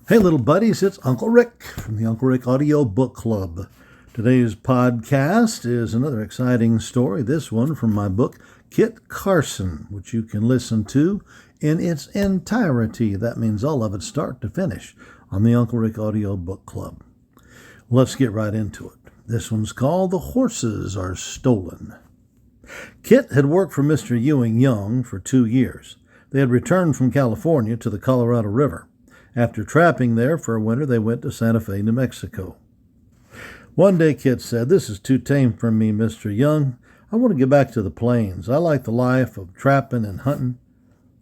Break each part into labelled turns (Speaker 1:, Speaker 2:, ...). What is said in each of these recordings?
Speaker 1: Hey, little buddies, it's Uncle Rick from the Uncle Rick Audiobook Club. Today's podcast is another exciting story, this one from my book, Kit Carson, which you can listen to in its entirety. That means all of it, start to finish, on the Uncle Rick Audiobook Club. Let's get right into it. This one's called The Horses Are Stolen. Kit had worked for Mr. Ewing Young for 2 years. They had returned from California to the Colorado River. After trapping there for a winter, they went to Santa Fe, New Mexico. One day, Kit said, "This is too tame for me, Mr. Young. I want to get back to the plains. I like the life of trapping and hunting.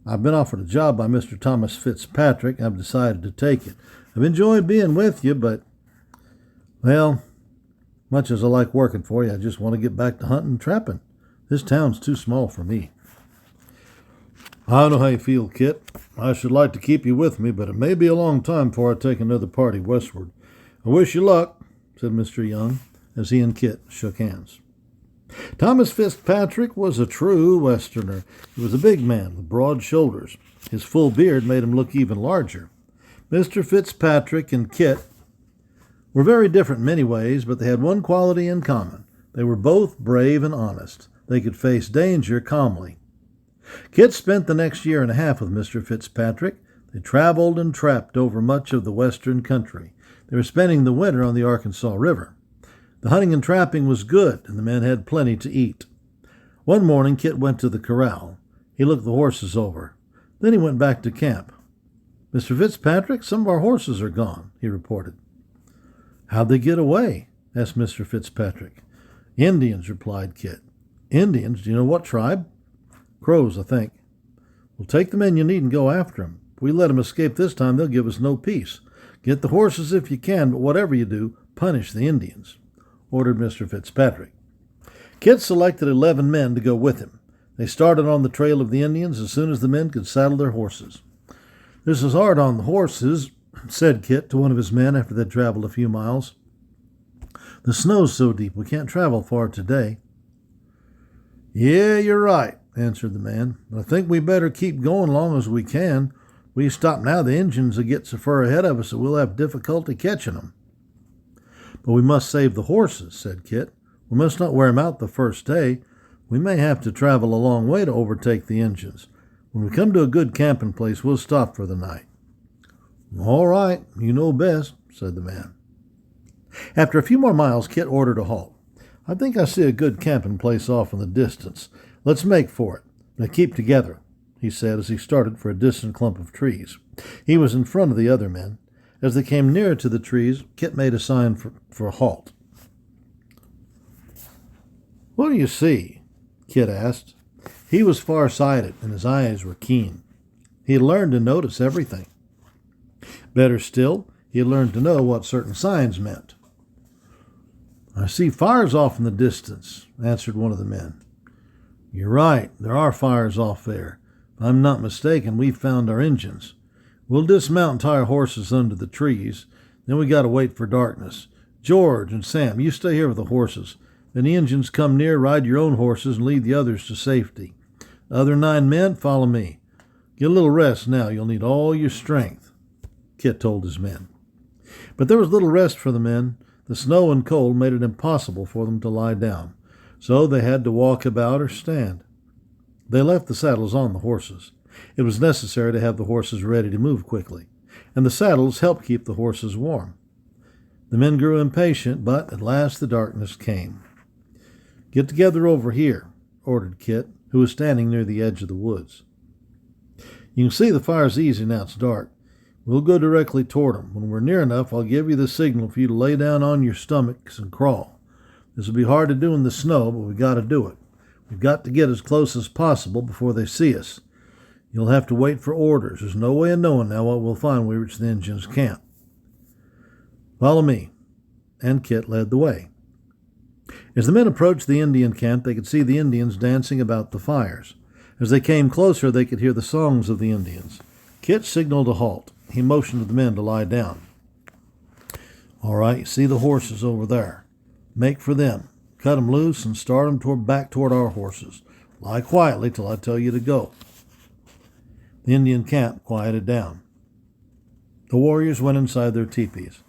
Speaker 1: I've been offered a job by Mr. Thomas Fitzpatrick. I've decided to take it. I've enjoyed being with you, but, well, much as I like working for you, I just want to get back to hunting and trapping. This town's too small for me." "I know how you feel, Kit. I should like to keep you with me, but it may be a long time before I take another party westward. I wish you luck," said Mr. Young, as he and Kit shook hands. Thomas Fitzpatrick was a true Westerner. He was a big man with broad shoulders. His full beard made him look even larger. Mr. Fitzpatrick and Kit were very different in many ways, but they had one quality in common. They were both brave and honest. They could face danger calmly. Kit spent the next year and a half with Mr. Fitzpatrick. They traveled and trapped over much of the western country. They were spending the winter on the Arkansas River. The hunting and trapping was good, and the men had plenty to eat. One morning, Kit went to the corral. He looked the horses over. Then he went back to camp. "Mr. Fitzpatrick, some of our horses are gone," he reported. "How'd they get away?" asked Mr. Fitzpatrick. "Indians," replied Kit. "Indians? Do you know what tribe?" "Crows, I think." "Well, take the men you need and go after them. If we let them escape this time, they'll give us no peace. Get the horses if you can, but whatever you do, punish the Indians," ordered Mr. Fitzpatrick. Kit selected 11 men to go with him. They started on the trail of the Indians as soon as the men could saddle their horses. "This is hard on the horses," said Kit to one of his men after they'd traveled a few miles. "The snow's so deep we can't travel far today." "Yeah, you're right," answered the man. "But I think we better keep going long as we can. We stop now, the Injuns will get so far ahead of us that we'll have difficulty catching them." "But we must save the horses," said Kit. "We must not wear them out the first day. We may have to travel a long way to overtake the Injuns. When we come to a good camping place, we'll stop for the night." "All right, you know best," said the man. After a few more miles, Kit ordered a halt. "I think I see a good camping place off in the distance. Let's make for it. Now keep together," he said as he started for a distant clump of trees. He was in front of the other men. As they came nearer to the trees, Kit made a sign for a halt. "What do you see?" Kit asked. He was far-sighted, and his eyes were keen. He had learned to notice everything. Better still, he had learned to know what certain signs meant. "I see fires off in the distance," answered one of the men. "You're right, there are fires off there. If I'm not mistaken, we've found our Injuns. We'll dismount and tie our horses under the trees. Then we got to wait for darkness. George and Sam, you stay here with the horses. When the Injuns come near, ride your own horses and lead the others to safety. The other 9 men, follow me. Get a little rest now. You'll need all your strength," Kit told his men. But there was little rest for the men. The snow and cold made it impossible for them to lie down, so they had to walk about or stand. They left the saddles on the horses. It was necessary to have the horses ready to move quickly, and the saddles helped keep the horses warm. The men grew impatient, but at last the darkness came. "Get together over here," ordered Kit, who was standing near the edge of the woods. "You can see the fires easy now it's dark. We'll go directly toward them. When we're near enough, I'll give you the signal for you to lay down on your stomachs and crawl. This will be hard to do in the snow, but we've got to do it. We've got to get as close as possible before they see us. You'll have to wait for orders. There's no way of knowing now what we'll find when we reach the Injuns' camp. Follow me." And Kit led the way. As the men approached the Indian camp, they could see the Indians dancing about the fires. As they came closer, they could hear the songs of the Indians. Kit signaled a halt. He motioned to the men to lie down. "All right, you see the horses over there. Make for them. Cut them loose and start them back toward our horses. Lie quietly till I tell you to go." The Indian camp quieted down. The warriors went inside their teepees.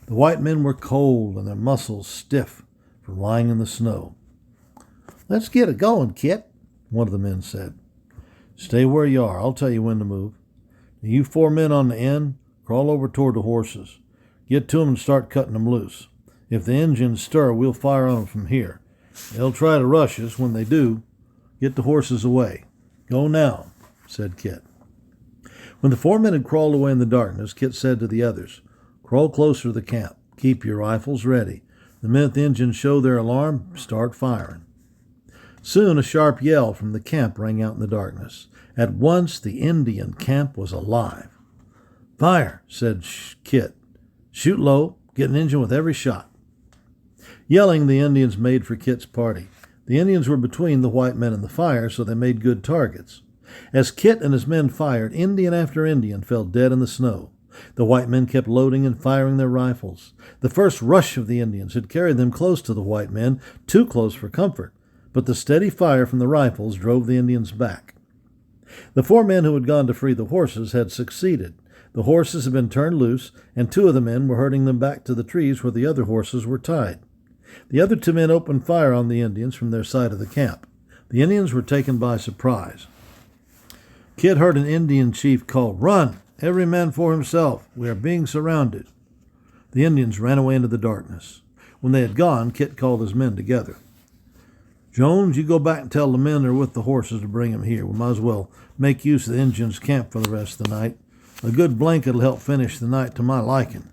Speaker 1: The white men were cold and their muscles stiff from lying in the snow. "Let's get it going, Kit," one of the men said. "Stay where you are. I'll tell you when to move. You 4 men on the end, crawl over toward the horses. Get to them and start cutting them loose. If the Injuns stir, we'll fire on them from here. They'll try to rush us. When they do, get the horses away. Go now," said Kit. When the 4 men had crawled away in the darkness, Kit said to the others, "Crawl closer to the camp. Keep your rifles ready. The minute the Injuns show their alarm, start firing." Soon a sharp yell from the camp rang out in the darkness. At once the Indian camp was alive. "Fire," said Kit. "Shoot low. Get an Injun with every shot." Yelling, the Indians made for Kit's party. The Indians were between the white men and the fire, so they made good targets. As Kit and his men fired, Indian after Indian fell dead in the snow. The white men kept loading and firing their rifles. The first rush of the Indians had carried them close to the white men, too close for comfort, but the steady fire from the rifles drove the Indians back. The 4 men who had gone to free the horses had succeeded. The horses had been turned loose, and 2 of the men were herding them back to the trees where the other horses were tied. The other 2 men opened fire on the Indians from their side of the camp. The Indians were taken by surprise. Kit heard an Indian chief call, "Run! Every man for himself! We are being surrounded." The Indians ran away into the darkness. When they had gone, Kit called his men together. "Jones, you go back and tell the men that are with the horses to bring them here. We might as well make use of the Injuns' camp for the rest of the night. A good blanket will help finish the night to my liking.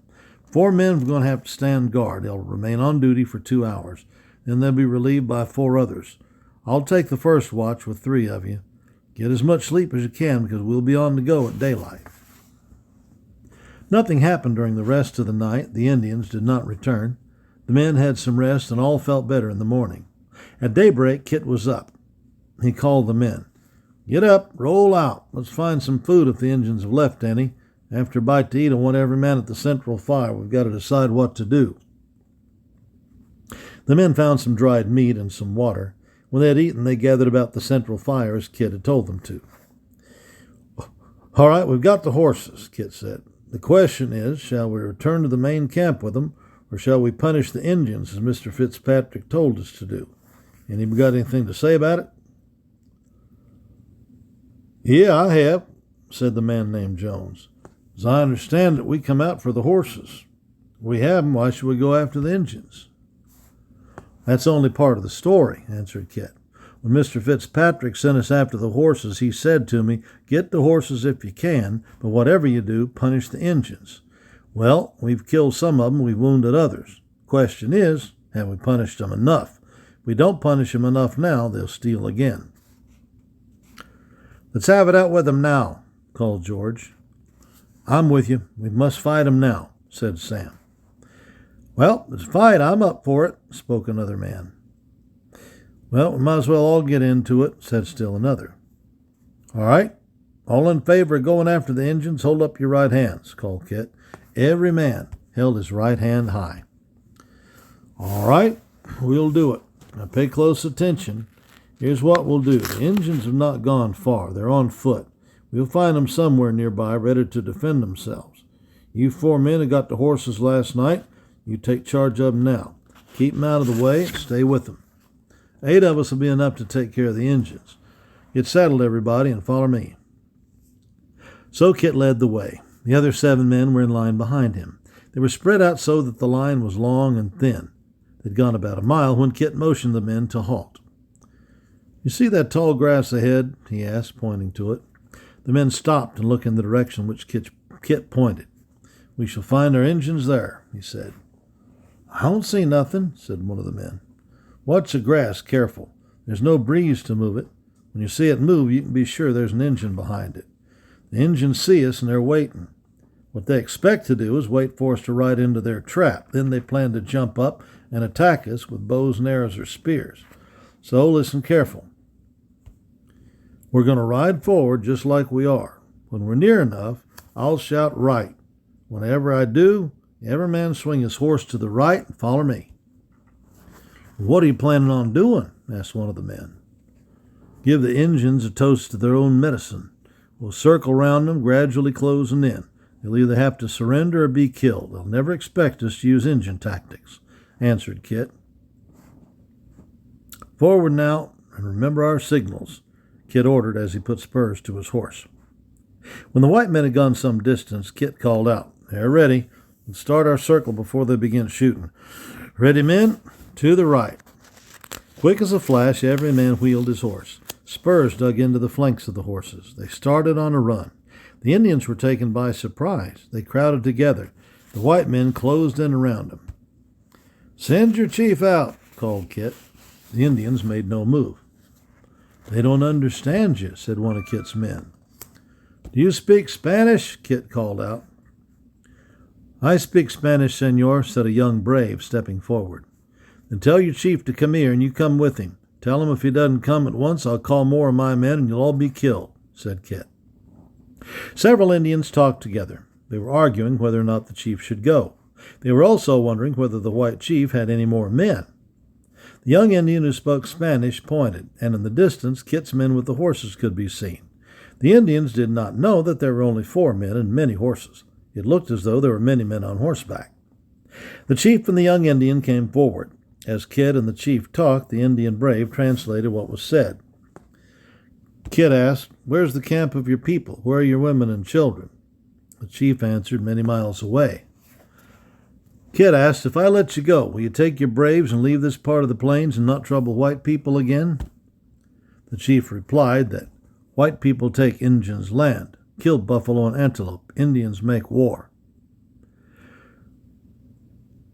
Speaker 1: 4 men are going to have to stand guard. They'll remain on duty for 2 hours. Then they'll be relieved by 4 others. I'll take the first watch with 3 of you. Get as much sleep as you can because we'll be on the go at daylight." Nothing happened during the rest of the night. The Indians did not return. The men had some rest and all felt better in the morning. At daybreak, Kit was up. He called the men. "Get up, roll out. Let's find some food if the Injuns have left any. After a bite to eat, I want every man at the central fire. We've got to decide what to do." The men found some dried meat and some water. When they had eaten, they gathered about the central fire as Kit had told them to. "All right, we've got the horses," Kit said. "The question is, shall we return to the main camp with them, or shall we punish the Indians as Mr. Fitzpatrick told us to do? Anybody got anything to say about it?" "Yeah, I have," said the man named Jones. "As I understand it, we come out for the horses. If we have them, why should we go after the Injuns?" "That's only part of the story," answered Kit. "When Mr. Fitzpatrick sent us after the horses, he said to me, 'Get the horses if you can, but whatever you do, punish the Injuns.' Well, we've killed some of them, we've wounded others. Question is, have we punished them enough? If we don't punish them enough now, they'll steal again." "Let's have it out with them now," called George. "I'm with you. We must fight them now," said Sam. "Well, let's fight. I'm up for it," spoke another man. "Well, we might as well all get into it," said still another. "All right. All in favor of going after the Injuns, hold up your right hands," called Kit. Every man held his right hand high. "All right, we'll do it. Now pay close attention. Here's what we'll do. The Injuns have not gone far. They're on foot. We'll find them somewhere nearby, ready to defend themselves. You 4 men who got the horses last night, you take charge of them now. Keep them out of the way and stay with them. 8 of us will be enough to take care of the Injuns. Get saddled, everybody, and follow me." So Kit led the way. The other 7 men were in line behind him. They were spread out so that the line was long and thin. They'd gone about a mile when Kit motioned the men to halt. "You see that tall grass ahead?" he asked, pointing to it. The men stopped and looked in the direction which Kit pointed. "We shall find our Injuns there," he said. "I don't see nothing," said one of the men. "Watch the grass careful. There's no breeze to move it. When you see it move, you can be sure there's an Injun behind it. The Injuns see us and they're waiting. What they expect to do is wait for us to ride into their trap. Then they plan to jump up and attack us with bows and arrows or spears. So listen careful. We're going to ride forward just like we are. When we're near enough, I'll shout right. Whenever I do, every man swing his horse to the right and follow me." "What are you planning on doing?" asked one of the men. "Give the Injuns a toast to their own medicine. We'll circle round them, gradually closing in. You'll either have to surrender or be killed. They'll never expect us to use Injun tactics," answered Kit. "Forward now, and remember our signals," Kit ordered as he put spurs to his horse. When the white men had gone some distance, Kit called out, "They're ready. Let's start our circle before they begin shooting. Ready, men? To the right." Quick as a flash, every man wheeled his horse. Spurs dug into the flanks of the horses. They started on a run. The Indians were taken by surprise. They crowded together. The white men closed in around them. "Send your chief out," called Kit. The Indians made no move. "They don't understand you," said one of Kit's men. "Do you speak Spanish?" Kit called out. "I speak Spanish, senor," said a young brave, stepping forward. "Then tell your chief to come here, and you come with him. Tell him if he doesn't come at once, I'll call more of my men, and you'll all be killed," said Kit. Several Indians talked together. They were arguing whether or not the chief should go. They were also wondering whether the white chief had any more men. The young Indian who spoke Spanish pointed, and in the distance Kit's men with the horses could be seen. The Indians did not know that there were only 4 men and many horses. It looked as though there were many men on horseback. The chief and the young Indian came forward. As Kit and the chief talked, the Indian brave translated what was said. Kit asked, "Where's the camp of your people? Where are your women and children?" The chief answered, "Many miles away." Kit asked, "If I let you go, will you take your braves and leave this part of the plains and not trouble white people again?" The chief replied that white people take Injuns' land, kill buffalo and antelope. Indians make war.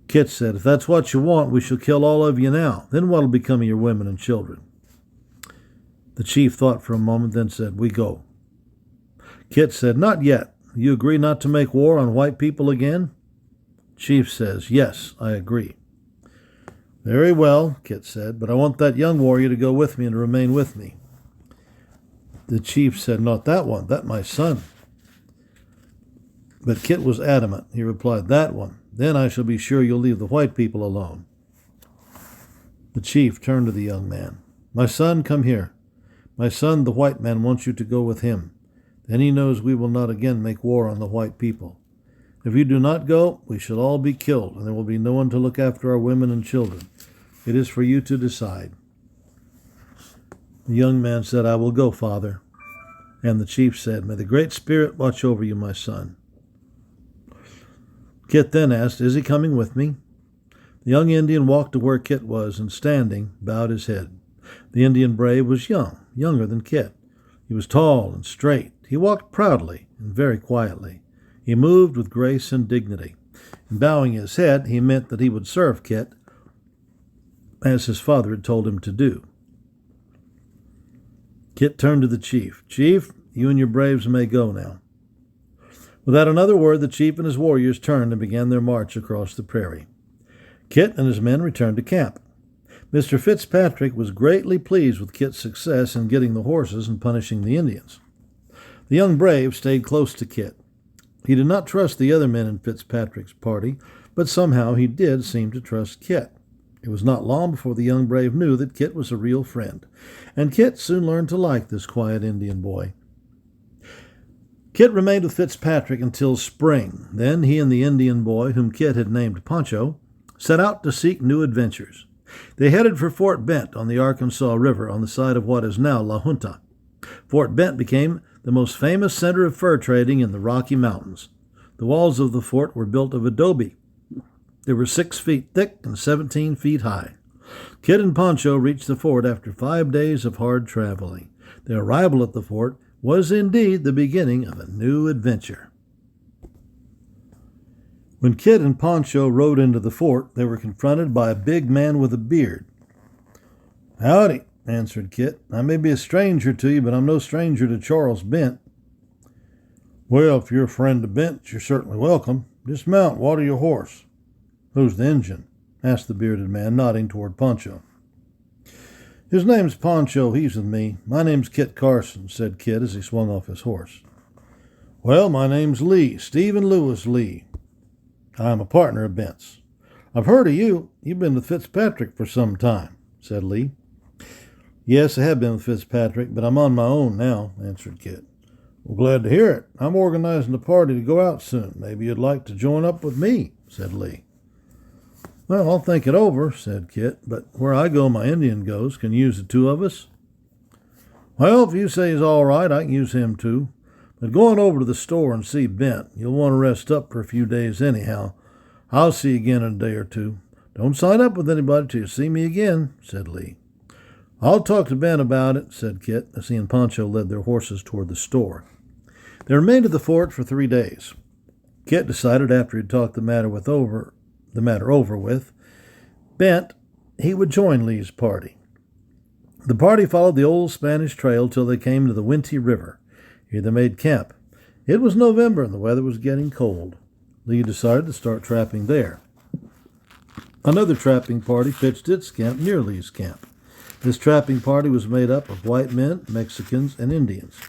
Speaker 1: Kit said, "If that's what you want, we shall kill all of you now. Then what'll become of your women and children?" The chief thought for a moment, then said, "We go." Kit said, "Not yet. You agree not to make war on white people again?" Chief says, "Yes, I agree." "Very well," Kit said, "but I want that young warrior to go with me and to remain with me." The chief said, "Not that one. That my son." But Kit was adamant. He replied, "That one. Then I shall be sure you'll leave the white people alone." The chief turned to the young man. "My son, come here. My son, the white man, wants you to go with him. Then he knows we will not again make war on the white people. If you do not go, we shall all be killed, and there will be no one to look after our women and children. It is for you to decide." The young man said, "I will go, father." And the chief said, "May the Great Spirit watch over you, my son." Kit then asked, "Is he coming with me?" The young Indian walked to where Kit was, and standing, bowed his head. The Indian brave was young, younger than Kit. He was tall and straight. He walked proudly and very quietly. He moved with grace and dignity. In bowing his head, he meant that he would serve Kit as his father had told him to do. Kit turned to the chief. "Chief, you and your braves may go now." Without another word, the chief and his warriors turned and began their march across the prairie. Kit and his men returned to camp. Mr. Fitzpatrick was greatly pleased with Kit's success in getting the horses and punishing the Indians. The young brave stayed close to Kit. He did not trust the other men in Fitzpatrick's party, but somehow he did seem to trust Kit. It was not long before the young brave knew that Kit was a real friend, and Kit soon learned to like this quiet Indian boy. Kit remained with Fitzpatrick until spring. Then he and the Indian boy, whom Kit had named Pancho, set out to seek new adventures. They headed for Fort Bent on the Arkansas River on the site of what is now La Junta. Fort Bent became the most famous center of fur trading in the Rocky Mountains. The walls of the fort were built of adobe. They were 6 feet thick and 17 feet high. Kit and Pancho reached the fort after 5 days of hard traveling. Their arrival at the fort was indeed the beginning of a new adventure. When Kit and Pancho rode into the fort, they were confronted by a big man with a beard. "Howdy," answered Kit. "I may be a stranger to you, but I'm no stranger to Charles Bent." "Well, if you're a friend of Bent, you're certainly welcome. Dismount, water your horse." "Who's the Injun?" asked the bearded man, nodding toward Pancho. "His name's Pancho. He's with me. My name's Kit Carson," said Kit as he swung off his horse. "Well, my name's Lee, Stephen Lewis Lee. I'm a partner of Bent's." "I've heard of you. You've been with Fitzpatrick for some time," said Lee. "Yes, I have been with Fitzpatrick, but I'm on my own now," answered Kit. Well, glad to hear it. I'm organizing a party to go out soon. Maybe you'd like to join up with me, said Lee. Well, I'll think it over, said Kit, but where I go, my Indian goes. Can you use the two of us? Well, if you say he's all right, I can use him too. But go on over to the store and see Bent. You'll want to rest up for a few days anyhow. I'll see you again in a day or two. Don't sign up with anybody till you see me again, said Lee. I'll talk to Ben about it, said Kit, as he and Pancho led their horses toward the store. They remained at the fort for 3 days. Kit decided after he'd talked the matter over with Bent, he would join Lee's party. The party followed the old Spanish trail till they came to the Winty River. Here they made camp. It was November and the weather was getting cold. Lee decided to start trapping there. Another trapping party pitched its camp near Lee's camp. This trapping party was made up of white men, Mexicans, and Indians.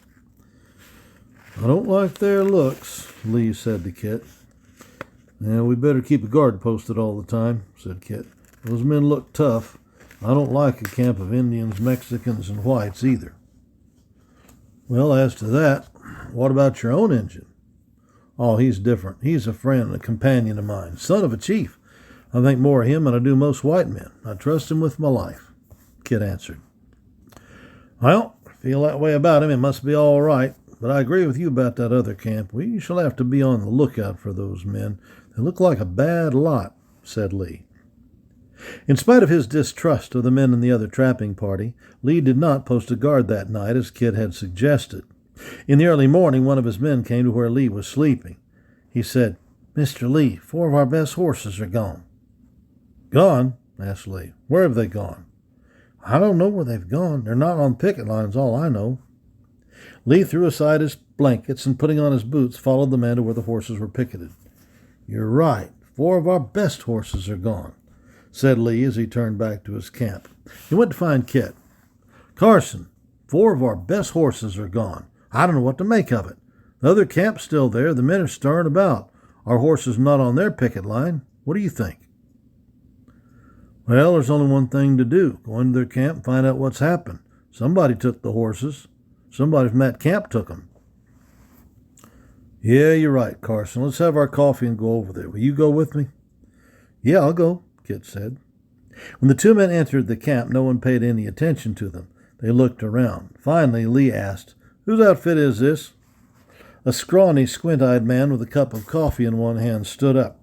Speaker 1: I don't like their looks, Lee said to Kit. Yeah, we better keep a guard posted all the time, said Kit. Those men look tough. I don't like a camp of Indians, Mexicans, and whites either. Well, as to that, what about your own Injun? Oh, he's different. He's a friend and a companion of mine, son of a chief. I think more of him than I do most white men. I trust him with my life, Kit answered. Well, I feel that way about him. It must be all right. But I agree with you about that other camp. We shall have to be on the lookout for those men. They look like a bad lot, said Lee. In spite of his distrust of the men in the other trapping party, Lee did not post a guard that night as Kit had suggested. In the early morning, one of his men came to where Lee was sleeping. He said, Mr. Lee, 4 of our best horses are gone. Gone? Asked Lee. Where have they gone? I don't know where they've gone. They're not on picket lines, all I know. Lee threw aside his blankets and, putting on his boots, followed the man to where the horses were picketed. You're right. 4 of our best horses are gone, said Lee as he turned back to his camp. He went to find Kit. Carson, 4 of our best horses are gone. I don't know what to make of it. The other camp's still there. The men are stirring about. Our horses not on their picket line. What do you think? Well, there's only one thing to do. Go into their camp and find out what's happened. Somebody took the horses. Somebody from that camp took them. Yeah, you're right, Carson. Let's have our coffee and go over there. Will you go with me? Yeah, I'll go, Kit said. When the 2 men entered the camp, no one paid any attention to them. They looked around. Finally, Lee asked, Whose outfit is this? A scrawny, squint-eyed man with a cup of coffee in one hand stood up.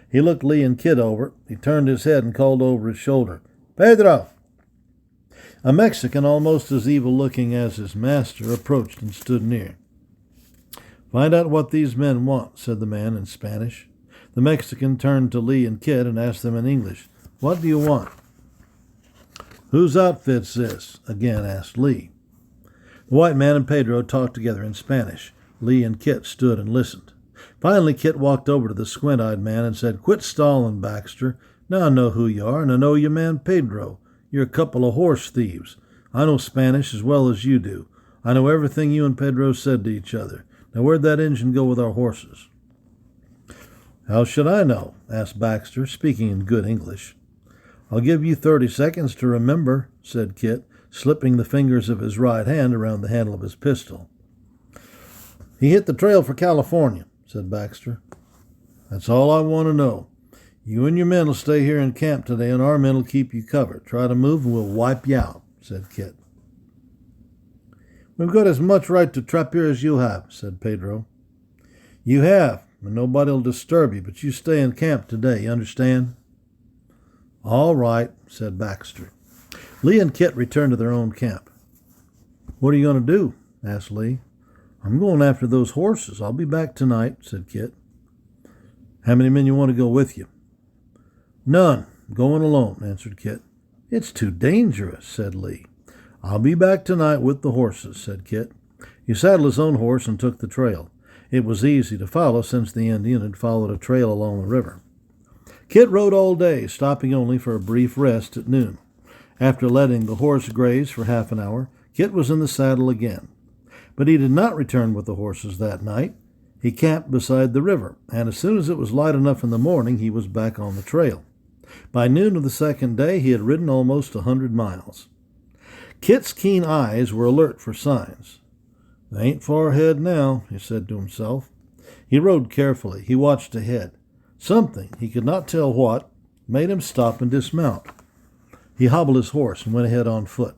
Speaker 1: He looked Lee and Kit over. He turned his head and called over his shoulder, Pedro! A Mexican, almost as evil-looking as his master, approached and stood near. Find out what these men want, said the man in Spanish. The Mexican turned to Lee and Kit and asked them in English, What do you want? Whose outfit's this? Again asked Lee. The white man and Pedro talked together in Spanish. Lee and Kit stood and listened. Finally, Kit walked over to the squint-eyed man and said, Quit stalling, Baxter. Now I know who you are, and I know your man Pedro. You're a couple of horse thieves. I know Spanish as well as you do. I know everything you and Pedro said to each other. Now where'd that Injun go with our horses? How should I know? Asked Baxter, speaking in good English. I'll give you 30 seconds to remember, said Kit, slipping the fingers of his right hand around the handle of his pistol. He hit the trail for California, said Baxter. That's all I want to know. You and your men will stay here in camp today, and our men will keep you covered. Try to move, and we'll wipe you out, said Kit. We've got as much right to trap here as you have, said Pedro. You have, and nobody will disturb you, but you stay in camp today, you understand? All right, said Baxter. Lee and Kit returned to their own camp. What are you going to do? Asked Lee. I'm going after those horses. I'll be back tonight, said Kit. How many men you want to go with you? None. I'm going alone, answered Kit. It's too dangerous, said Lee. I'll be back tonight with the horses, said Kit. He saddled his own horse and took the trail. It was easy to follow since the Indian had followed a trail along the river. Kit rode all day, stopping only for a brief rest at noon. After letting the horse graze for half an hour, Kit was in the saddle again. But he did not return with the horses that night. He camped beside the river, and as soon as it was light enough in the morning, he was back on the trail. By noon of the second day, he had ridden almost 100 miles. Kit's keen eyes were alert for signs. "They ain't far ahead now," he said to himself. He rode carefully. He watched ahead. Something, he could not tell what, made him stop and dismount. He hobbled his horse and went ahead on foot.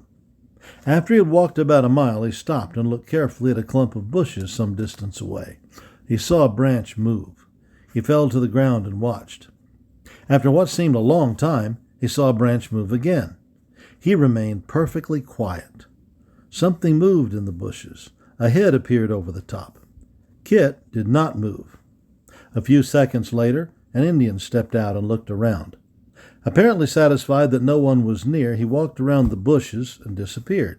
Speaker 1: After he had walked about a mile, he stopped and looked carefully at a clump of bushes some distance away. He saw a branch move. He fell to the ground and watched. After what seemed a long time, he saw a branch move again. He remained perfectly quiet. Something moved in the bushes. A head appeared over the top. Kit did not move. A few seconds later, an Indian stepped out and looked around. Apparently satisfied that no one was near, he walked around the bushes and disappeared.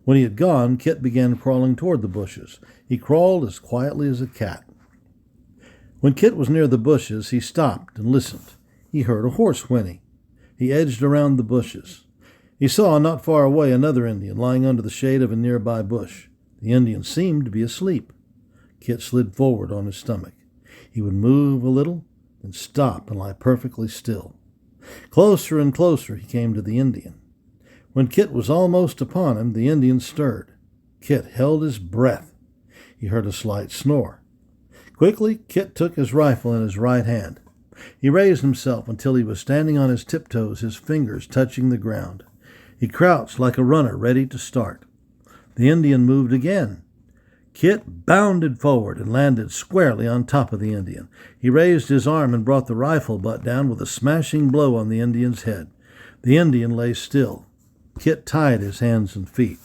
Speaker 1: When he had gone, Kit began crawling toward the bushes. He crawled as quietly as a cat. When Kit was near the bushes, he stopped and listened. He heard a horse whinny. He edged around the bushes. He saw, not far away, another Indian lying under the shade of a nearby bush. The Indian seemed to be asleep. Kit slid forward on his stomach. He would move a little, then stop and lie perfectly still. Closer and closer he came to the Indian. When Kit was almost upon him, the Indian stirred. Kit held his breath. He heard a slight snore. Quickly, Kit took his rifle in his right hand. He raised himself until he was standing on his tiptoes, his fingers touching the ground. He crouched like a runner ready to start. The Indian moved again. Kit bounded forward and landed squarely on top of the Indian. He raised his arm and brought the rifle butt down with a smashing blow on the Indian's head. The Indian lay still. Kit tied his hands and feet.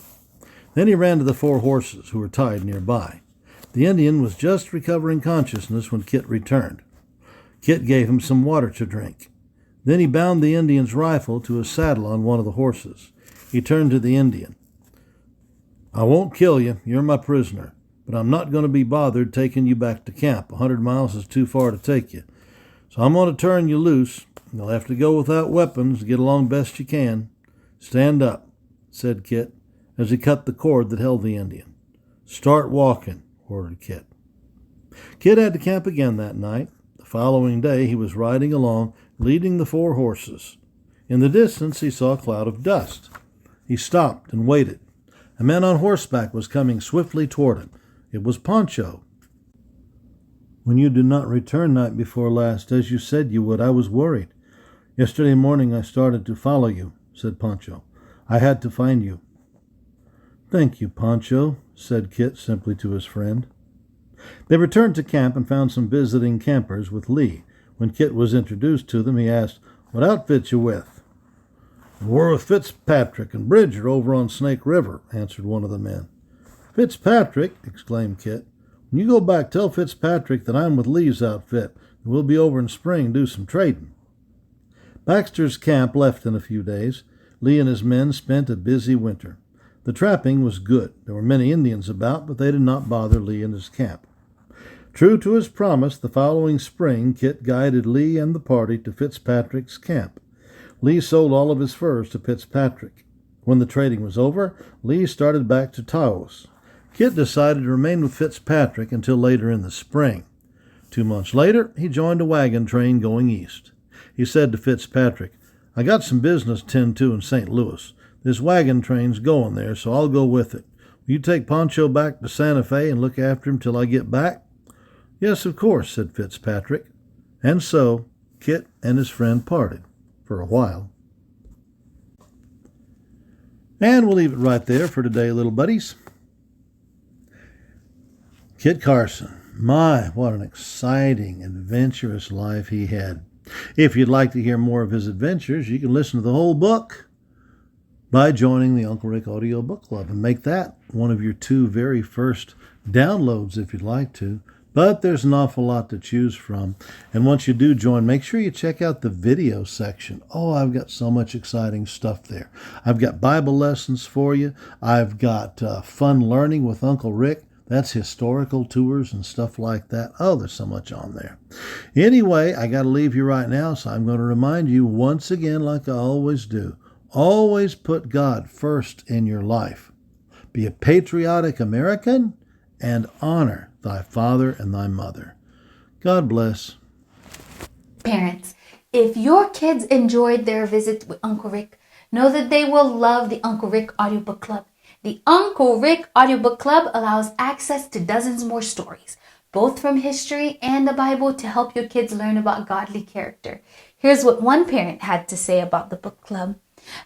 Speaker 1: Then he ran to the 4 horses who were tied nearby. The Indian was just recovering consciousness when Kit returned. Kit gave him some water to drink. Then he bound the Indian's rifle to a saddle on one of the horses. He turned to the Indian. "I won't kill you. You're my prisoner. But I'm not going to be bothered taking you back to camp. 100 miles is too far to take you. So I'm going to turn you loose. You'll have to go without weapons to get along best you can. Stand up," said Kit, as he cut the cord that held the Indian. "Start walking," ordered Kit. Kit had to camp again that night. The following day he was riding along, leading the 4 horses. In the distance he saw a cloud of dust. He stopped and waited. A man on horseback was coming swiftly toward him. It was Pancho. "When you did not return night before last, as you said you would, I was worried. Yesterday morning I started to follow you," said Pancho. "I had to find you." "Thank you, Pancho," said Kit simply to his friend. They returned to camp and found some visiting campers with Lee. When Kit was introduced to them, he asked, "What outfit you with?" "We're with Fitzpatrick and Bridger over on Snake River," answered one of the men. "Fitzpatrick!" exclaimed Kit. "When you go back, tell Fitzpatrick that I'm with Lee's outfit, and we'll be over in spring and do some trading." Baxter's camp left in a few days. Lee and his men spent a busy winter. The trapping was good. There were many Indians about, but they did not bother Lee and his camp. True to his promise, the following spring, Kit guided Lee and the party to Fitzpatrick's camp. Lee sold all of his furs to Fitzpatrick. When the trading was over, Lee started back to Taos. Kit decided to remain with Fitzpatrick until later in the spring. 2 months later, he joined a wagon train going east. He said to Fitzpatrick, "I got some business to tend to in St. Louis. This wagon train's going there, so I'll go with it. Will you take Pancho back to Santa Fe and look after him till I get back?" "Yes, of course," said Fitzpatrick. And so Kit and his friend parted for a while. And we'll leave it right there for today, little buddies. Kit Carson. My, what an exciting, adventurous life he had. If you'd like to hear more of his adventures, you can listen to the whole book by joining the Uncle Rick Audiobook Club and make that one of your 2 very first downloads if you'd like to. But there's an awful lot to choose from. And once you do join, make sure you check out the video section. Oh, I've got so much exciting stuff there. I've got Bible lessons for you. I've got fun learning with Uncle Rick. That's historical tours and stuff like that. Oh, there's so much on there. Anyway, I got to leave you right now, so I'm going to remind you once again, like I always do, always put God first in your life. Be a patriotic American and honor thy father and thy mother. God bless.
Speaker 2: Parents, if your kids enjoyed their visit with Uncle Rick, know that they will love the Uncle Rick Audiobook Club. The Uncle Rick Audiobook Club allows access to dozens more stories, both from history and the Bible, to help your kids learn about godly character. Here's what one parent had to say about the book club.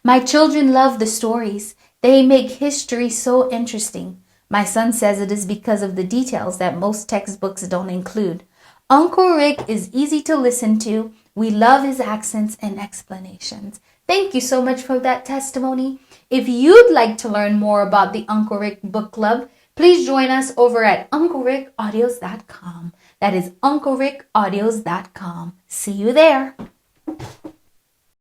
Speaker 2: My children love the stories. They make history so interesting. My son says it is because of the details that most textbooks don't include. Uncle Rick is easy to listen to. We love his accents and explanations. Thank you so much for that testimony. If you'd like to learn more about the Uncle Rick Book Club, please join us over at UncleRickAudios.com. That is UncleRickAudios.com. See you there.